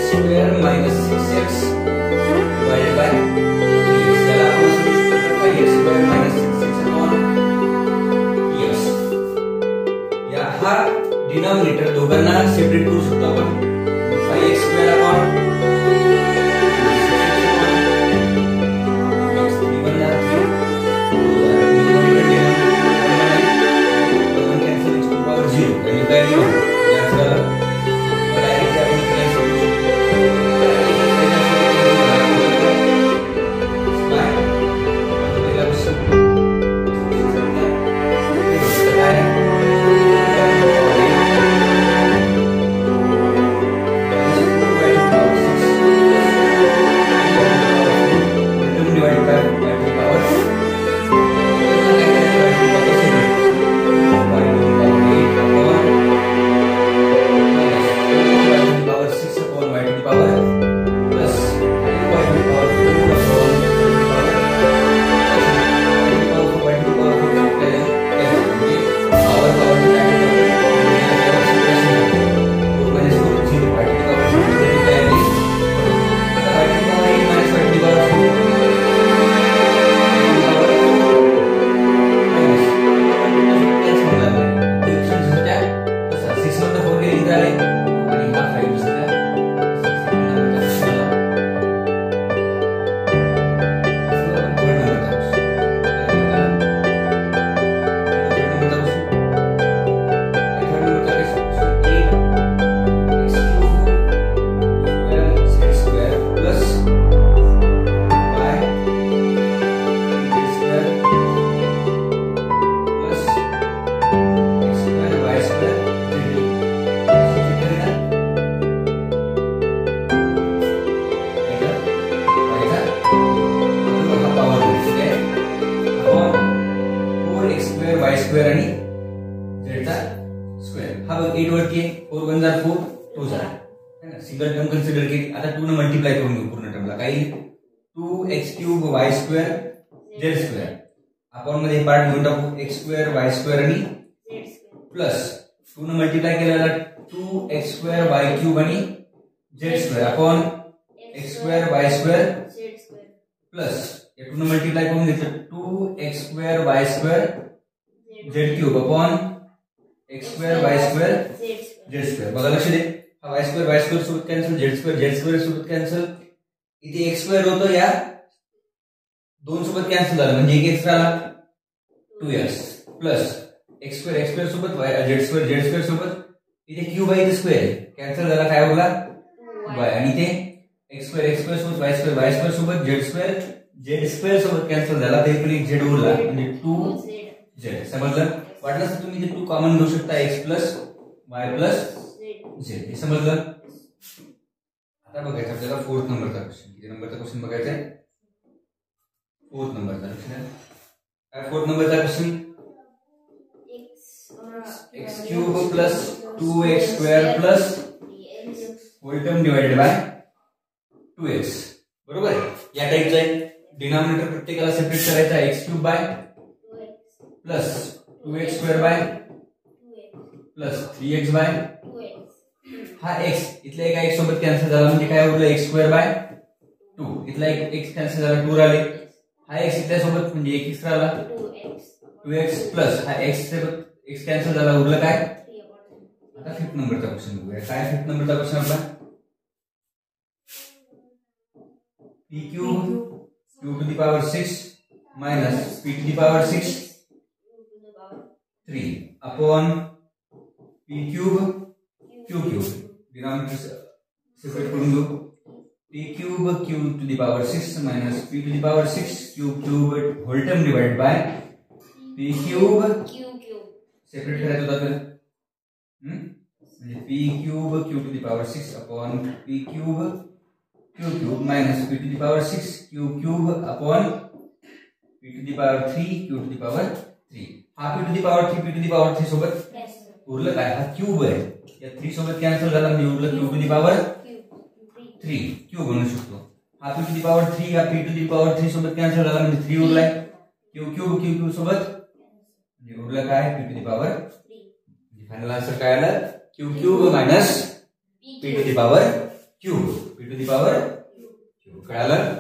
square minus 6x divided by 3x. याला आपण solution करतो 5x square minus 6x upon x. या हा डिनॉमिनेटर दोघांना सेपरेट करू शकतो आपण. 5x square upon स्क्वेअर आणि झेडचा स्क्वेअर. हा बघ 8 वरती आहे. 4 1 4 4 2 आहे ना. सिंगल टर्म कन्सिडर केली. आता 2 ने मल्टिप्लाय करून घेऊ पूर्ण टर्मला. काही 2x³ y² z² आपण मध्ये पार्ट घेऊन टाकू. x² y² आणि प्लस 2 ने मल्टिप्लाय केल्याला 2x² y³ आणि z² आपण x² y² प्लस या 2 ने मल्टिप्लाय करून घेतलं 2x² y² z³ upon x² y² z². बघा लक्ष दे. हा y² सोबत कॅन्सल, z² सोबत कॅन्सल. इथे x² होतं या 2 सोबत कॅन्सल झालं म्हणजे एक एक्स्ट्रा आला 2x प्लस x² सोबत z² सोबत इथे क्यूब आहे इथे स्क्वेअर कॅन्सल झाला. काय उरला y आणि इथे x² सोबत y² सोबत z² सोबत कॅन्सल झाला. तरी पण एक z उरला म्हणजे 2z. समजलं? वाटलं तर तुम्ही इथे 2 कॉमन घेऊ शकता x plus y plus z. हे समजलं? आता बघायचं आपल्याला 4th नंबरचा क्वेश्चन. किती नंबरचा क्वेश्चन बघायचा आहे? 4th नंबरचा क्वेश्चन. काय 4th नंबरचा question? x³ plus 2x² plus whole term divided by 2x. बरोबर आहे. या टाइपचा आहे. डिनॉमिनेटर प्रत्येकाला सेपरेट करायचा. x³ by plus 2x² by plus 3x by हा x इथला एक x सोबत कॅन्सल झाला म्हणजे काय उरलं x² बाय 2. इथला एक x कॅन्सल झाला 2 राहिले. हा x इथल्या सोबत म्हणजे एक एक्स्ट्रा आला 2x प्लस हा x सोबत x कॅन्सल झाला उरलं काय. आता 5th नंबरचा क्वेश्चन बघूया. काय 5th नंबरचा क्वेश्चन आपला? p³ q⁶ minus p⁶ 3 upon p³ q³ denominator separate करून घेऊ. p³ q⁶ minus p⁶ q³ whole term divide by p³ separate करायचं होतं आपल्याला म्हणजे p³ q⁶ upon p³ q³ minus p⁶ q³ upon p⁵ q⁵. हा p⁵ सोबत उरलं काय. हा क्यूब आहे या 3 सोबत कॅन्सल झाला म्हणजे उरलं q⁵ क्यूब बनवू शकतो. हा p⁵ या p⁵ सोबत कॅन्सल झाला म्हणजे 3 उरलाय. q³ सोबत म्हणजे उरलं काय p⁵. फायनल आन्सर काय आलं? q³ minus p⁵. Cube, p to the power cube. कळालं?